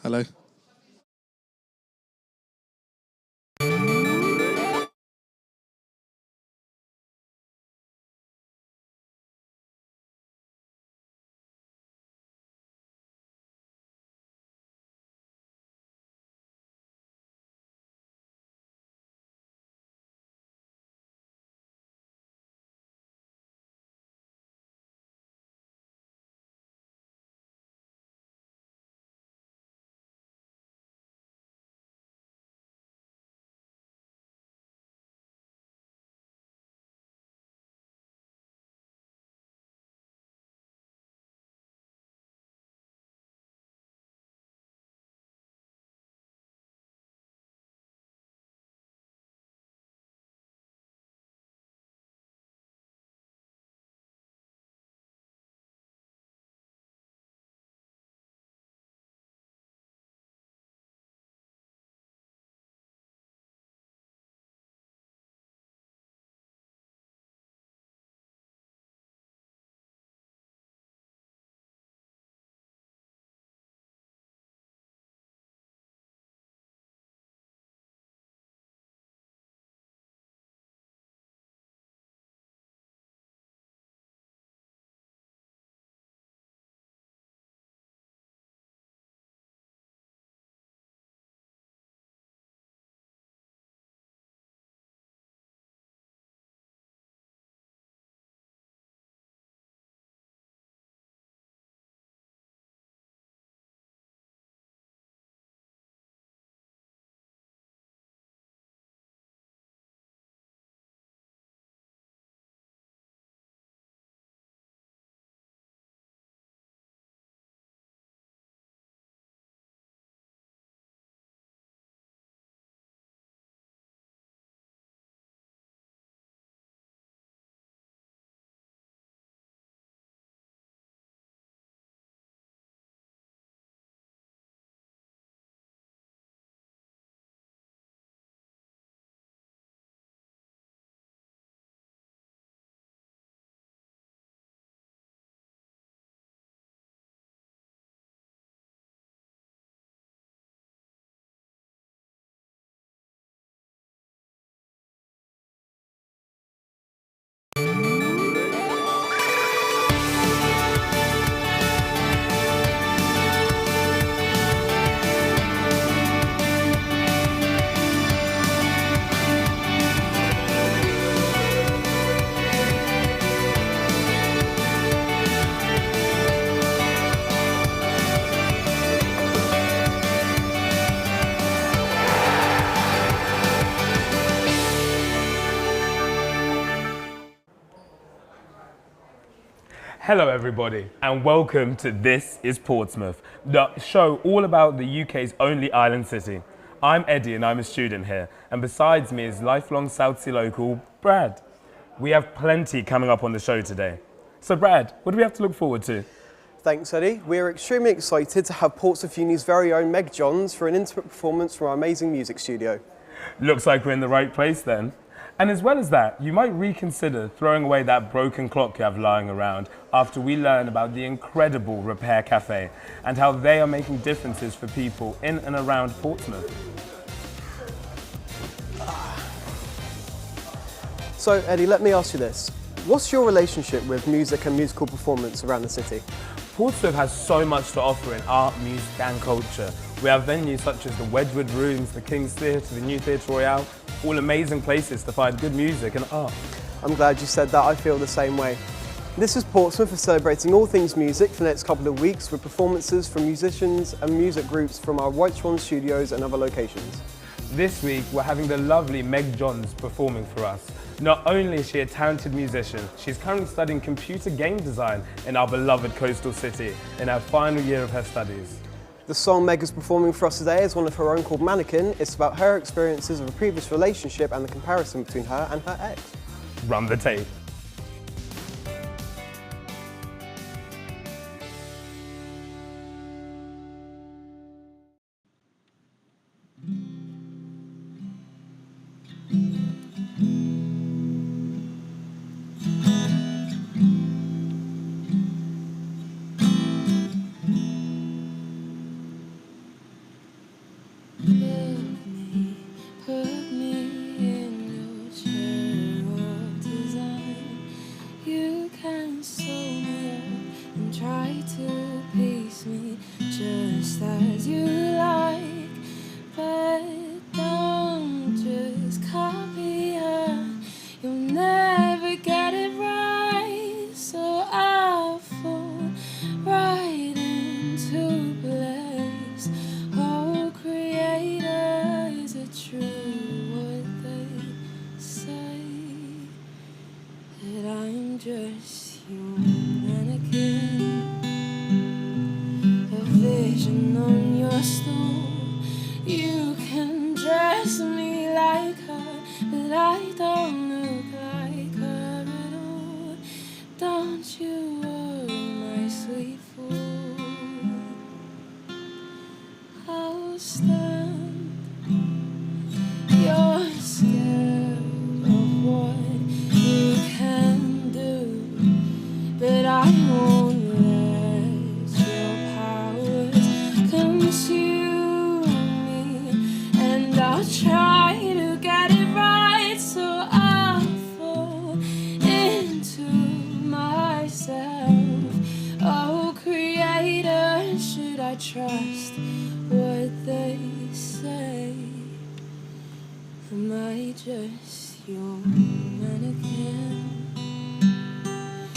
Hello. Hello everybody and welcome to This Is Portsmouth, the show all about the UK's only island city. I'm Eddie and I'm a student here, and besides me is lifelong Southsea local Brad. We have plenty coming up on the show today. So Brad, what do we have to look forward to? Thanks, Eddie. We're extremely excited to have Portsmouth Uni's very own Meg Johns for an intimate performance from our amazing music studio. Looks like we're in the right place then. And as well as that, you might reconsider throwing away that broken clock you have lying around after we learn about the incredible Repair Cafe and how they are making differences for people in and around Portsmouth. So, Eddie, let me ask you this. What's your relationship with music and musical performance around the city? Portsmouth has so much to offer in art, music and culture. We have venues such as the Wedgwood Rooms, the King's Theatre, the New Theatre Royale, all amazing places to find good music and art. I'm glad you said that. I feel the same way. This is Portsmouth is celebrating all things music for the next couple of weeks with performances from musicians and music groups from our White Swan studios and other locations. This week we're having the lovely Meg Johns performing for us. Not only is she a talented musician, she's currently studying computer game design in our beloved coastal city in her final year of her studies. The song Meg is performing for us today is one of her own called Mannequin. It's about her experiences of a previous relationship and the comparison between her and her ex. Run the tape. Don't try to please me just as you like, but don't just copy her. You'll never get it right, so I'll fall right into place. Oh, creator, is it true what they say, that I'm just your mannequin, a vision on your stool? You can dress me like her, but I don't look like her at all. Don't you worry, my sweet fool. I'll stand. You're scared of what you can do, but I won't let your powers consume me, and I'll try to get it right, so I'll fall into myself. Oh, creator, should I trust what they say? Am I just your mannequin, a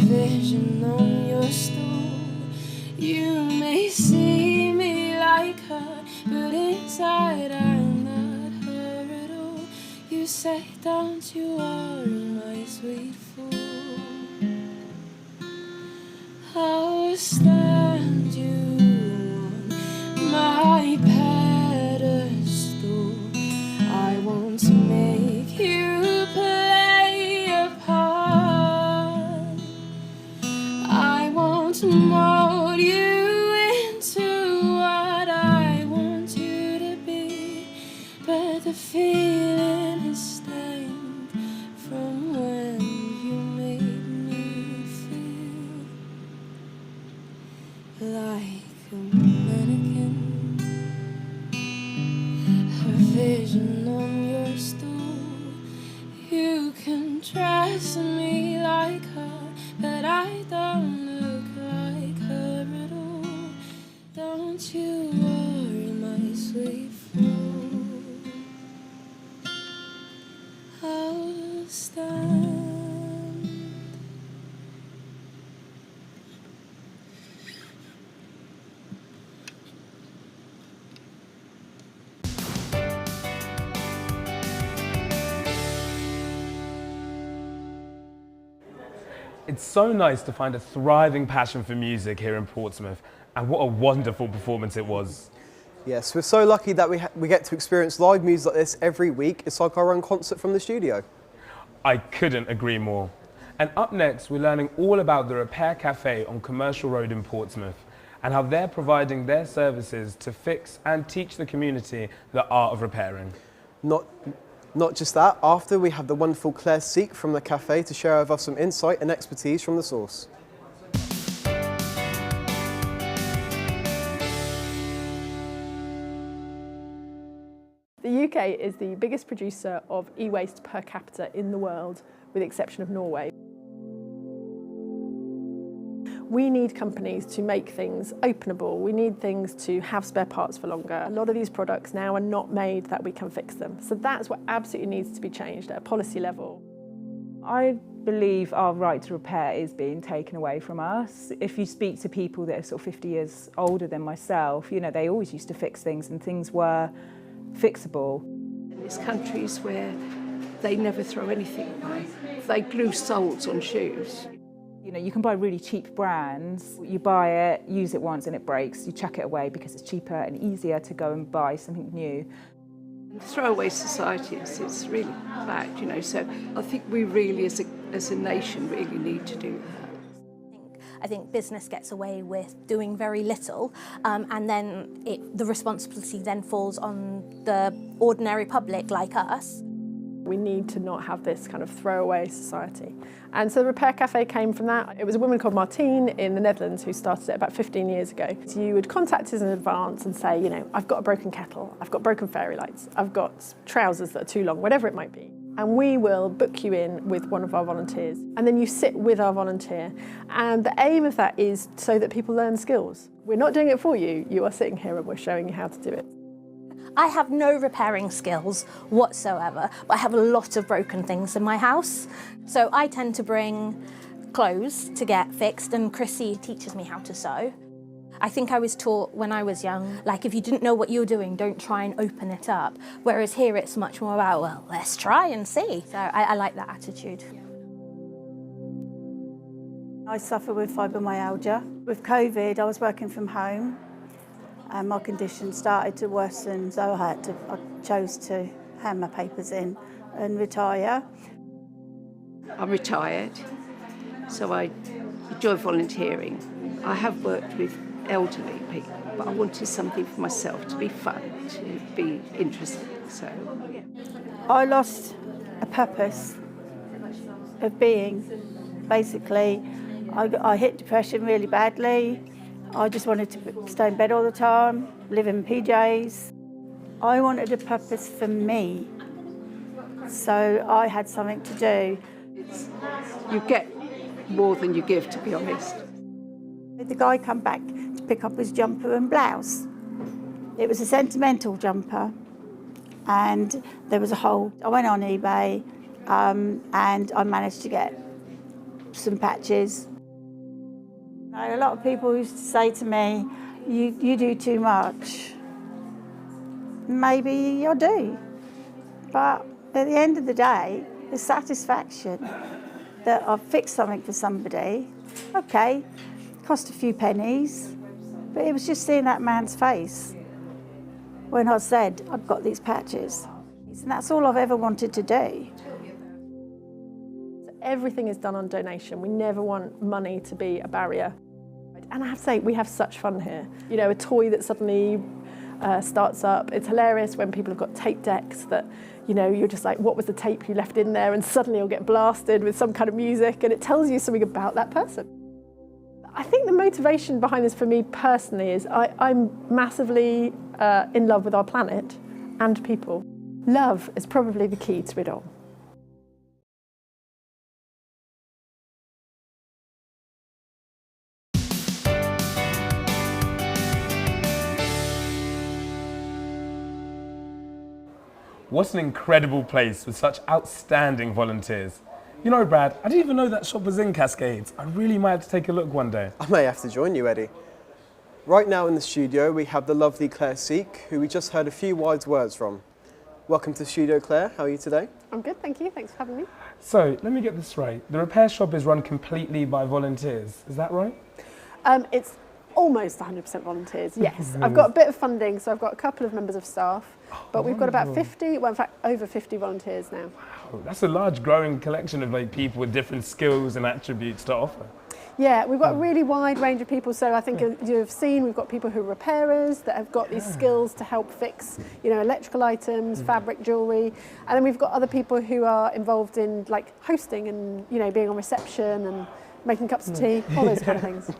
vision on your stool? You may see me like her, but inside I'm not her at all. You say, don't you worry, my sweet fool. I'll stand you on my pedestal. I won't make you play a part. I won't mold you into what I want you to be, but the feeling is stained from when you made me feel like a mannequin, a vision on your stool. You can dress me like her, but I don't look like her at all. Don't you worry, my sweet fool. I'll stand. It's so nice to find a thriving passion for music here in Portsmouth, and what a wonderful performance it was. Yes, we're so lucky that we get to experience live music like this every week. It's like our own concert from the studio. I couldn't agree more. And up next, we're learning all about the Repair Cafe on Commercial Road in Portsmouth, and how they're providing their services to fix and teach the community the art of repairing. Not just that, after we have the wonderful Claire Seek from the cafe to share with us some insight and expertise from the source. The UK is the biggest producer of e-waste per capita in the world, with the exception of Norway. We need companies to make things openable. We need things to have spare parts for longer. A lot of these products now are not made that we can fix them. So that's what absolutely needs to be changed at a policy level. I believe our right to repair is being taken away from us. If you speak to people that are sort of 50 years older than myself, you know, they always used to fix things and things were fixable. There's countries where they never throw anything away. They glue soles on shoes. You know, you can buy really cheap brands. You buy it, use it once and it breaks. You chuck it away because it's cheaper and easier to go and buy something new. The throwaway society is really bad, you know, so I think we really, as a nation, really need to do that. I think business gets away with doing very little, and then the responsibility then falls on the ordinary public like us. We need to not have this kind of throwaway society. And so the Repair Cafe came from that. It was a woman called Martine in the Netherlands who started it about 15 years ago. So you would contact us in advance and say, you know, I've got a broken kettle, I've got broken fairy lights, I've got trousers that are too long, whatever it might be. and we will book you in with one of our volunteers. And then you sit with our volunteer. And the aim of that is so that people learn skills. We're not doing it for you, you are sitting here and we're showing you how to do it. I have no repairing skills whatsoever, but I have a lot of broken things in my house. So I tend to bring clothes to get fixed, and Chrissy teaches me how to sew. I think I was taught when I was young, like if you didn't know what you were doing, don't try and open it up. Whereas here it's much more about, well, let's try and see. So I like that attitude. I suffer with fibromyalgia. With COVID, I was working from home and my condition started to worsen, so I chose to hand my papers in and retire. I'm retired, so I enjoy volunteering. I have worked with elderly people, but I wanted something for myself to be fun, to be interesting. So I lost a purpose of being. Basically, I hit depression really badly. I just wanted to stay in bed all the time, live in PJs. I wanted a purpose for me, so I had something to do. you get more than you give, to be honest. The guy come back to pick up his jumper and blouse. It was a sentimental jumper and there was a hole. I went on eBay and I managed to get some patches. A lot of people used to say to me, you do too much. Maybe I do, but at the end of the day, the satisfaction that I've fixed something for somebody, okay, cost a few pennies, but it was just seeing that man's face when I said I've got these patches. And that's all I've ever wanted to do. Everything is done on donation. We never want money to be a barrier. And I have to say, we have such fun here. You know, a toy that suddenly starts up. It's hilarious when people have got tape decks that, you know, you're just like, what was the tape you left in there? And suddenly you'll get blasted with some kind of music and it tells you something about that person. I think the motivation behind this for me personally is I'm massively in love with our planet and people. Love is probably the key to it all. What an incredible place with such outstanding volunteers. You know, Brad, I didn't even know that shop was in Cascades. I really might have to take a look one day. I may have to join you, Eddie. Right now in the studio, we have the lovely Claire Seek, who we just heard a few wise words from. Welcome to the studio, Claire. How are you today? I'm good, thank you. Thanks for having me. So, let me get this right. The repair shop is run completely by volunteers. Is that right? It's almost 100% volunteers, yes. I've got a bit of funding, so I've got a couple of members of staff, but we've got about 50, well in fact over 50 volunteers now. Wow, that's a large growing collection of like people with different skills and attributes to offer. Yeah, we've got a really wide range of people, so I think you've seen we've got people who are repairers that have got these skills to help fix, you know, electrical items, fabric, jewellery, and then we've got other people who are involved in like hosting and, you know, being on reception and making cups of tea, all those kind of things.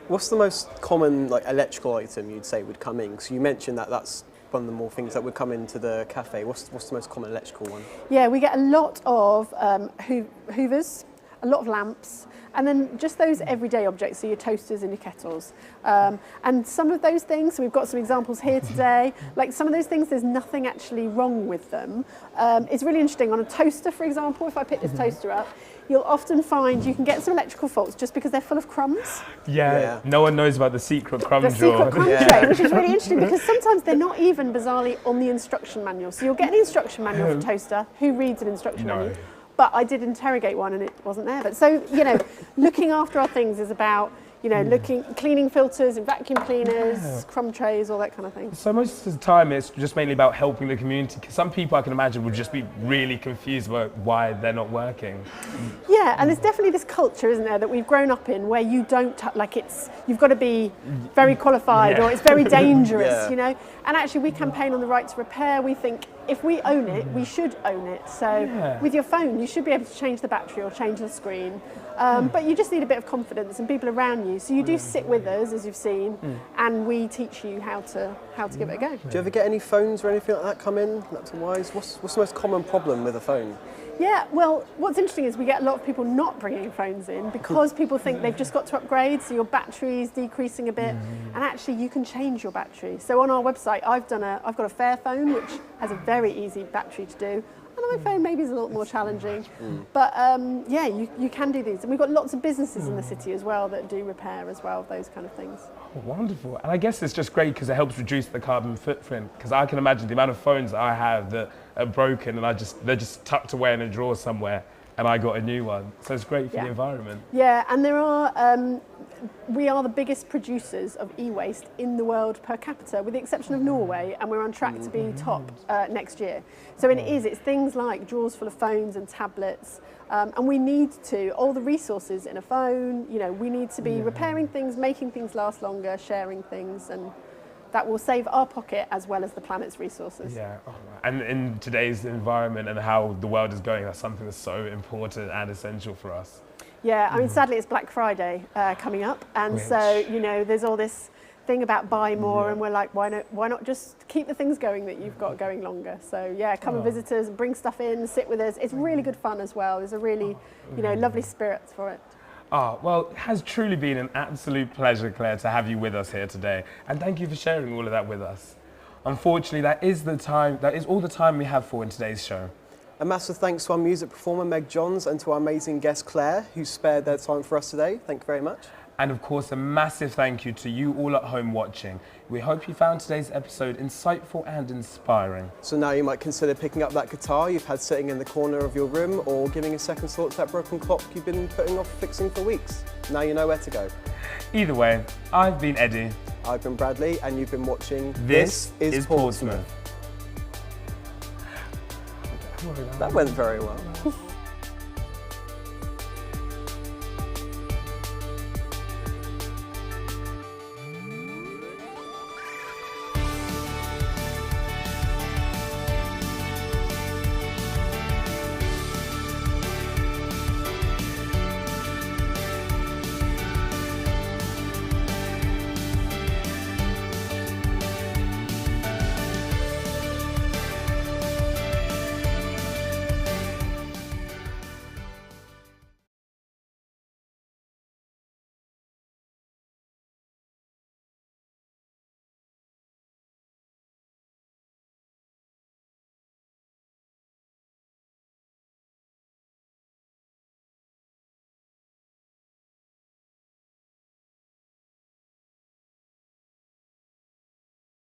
What's the most common like electrical item you'd say would come in? So you mentioned that that's one of the more things that would come into the cafe. What's the most common electrical one? Yeah, we get a lot of hoovers, a lot of lamps, and then just those everyday objects, so your toasters and your kettles. And some of those things, so we've got some examples here today, like some of those things, there's nothing actually wrong with them. It's really interesting. On a toaster, for example, if I pick this toaster up, you'll often find you can get some electrical faults just because they're full of crumbs. Yeah, no one knows about the secret crumb drawer. The secret crumb tray, which is really interesting because sometimes they're not even bizarrely on the instruction manual. So you'll get an instruction manual for toaster. Who reads an instruction manual? But I did interrogate one and it wasn't there. But so, you know, looking after our things is about, you know, cleaning filters and vacuum cleaners, crumb trays, all that kind of thing. So most of the time it's just mainly about helping the community, because some people I can imagine would just be really confused about why they're not working. Yeah, and there's definitely this culture, isn't there, that we've grown up in where you don't, you've got to be very qualified or it's very dangerous, you know. And actually we campaign on the right to repair. We think if we own it, we should own it. So with your phone, you should be able to change the battery or change the screen. But you just need a bit of confidence and people around you. So you do sit with us, as you've seen, and we teach you how to give it a go. Do you ever get any phones or anything like that come in, laptop-wise? What's the most common problem with a phone? Yeah, well, what's interesting is we get a lot of people not bringing phones in because people think they've just got to upgrade, so your battery's decreasing a bit, and actually you can change your battery. So on our website, I've got a Fairphone, which has a very easy battery to do. And my phone maybe is a little more challenging, but yeah, you can do these. And we've got lots of businesses in the city as well that do repair as well, those kind of things. Oh, wonderful. And I guess it's just great because it helps reduce the carbon footprint, because I can imagine the amount of phones that I have that are broken and they're just tucked away in a drawer somewhere and I got a new one. So it's great for the environment. Yeah, and there are, we are the biggest producers of e-waste in the world per capita, with the exception of Norway, and we're on track to be top next year. So it's things like drawers full of phones and tablets, and we need all the resources in a phone, we need to be repairing things, making things last longer, sharing things, and that will save our pocket as well as the planet's resources. Yeah, and in today's environment and how the world is going, that's something that's so important and essential for us. Yeah, I mean, sadly it's Black Friday coming up, and so, there's all this thing about buy more, and we're like, why not just keep the things going that you've got going longer? So yeah, come and visit us, bring stuff in, sit with us. It's really good fun as well. There's a really, lovely spirit for it. Well, it has truly been an absolute pleasure, Claire, to have you with us here today. And thank you for sharing all of that with us. Unfortunately, that is all the time we have for in today's show. A massive thanks to our music performer, Meg Johns, and to our amazing guest, Claire, who spared their time for us today. Thank you very much. And of course, a massive thank you to you all at home watching. We hope you found today's episode insightful and inspiring. So now you might consider picking up that guitar you've had sitting in the corner of your room, or giving a second thought to that broken clock you've been putting off fixing for weeks. Now you know where to go. Either way, I've been Eddie. I've been Bradley, and you've been watching This is Portsmouth. That went very well.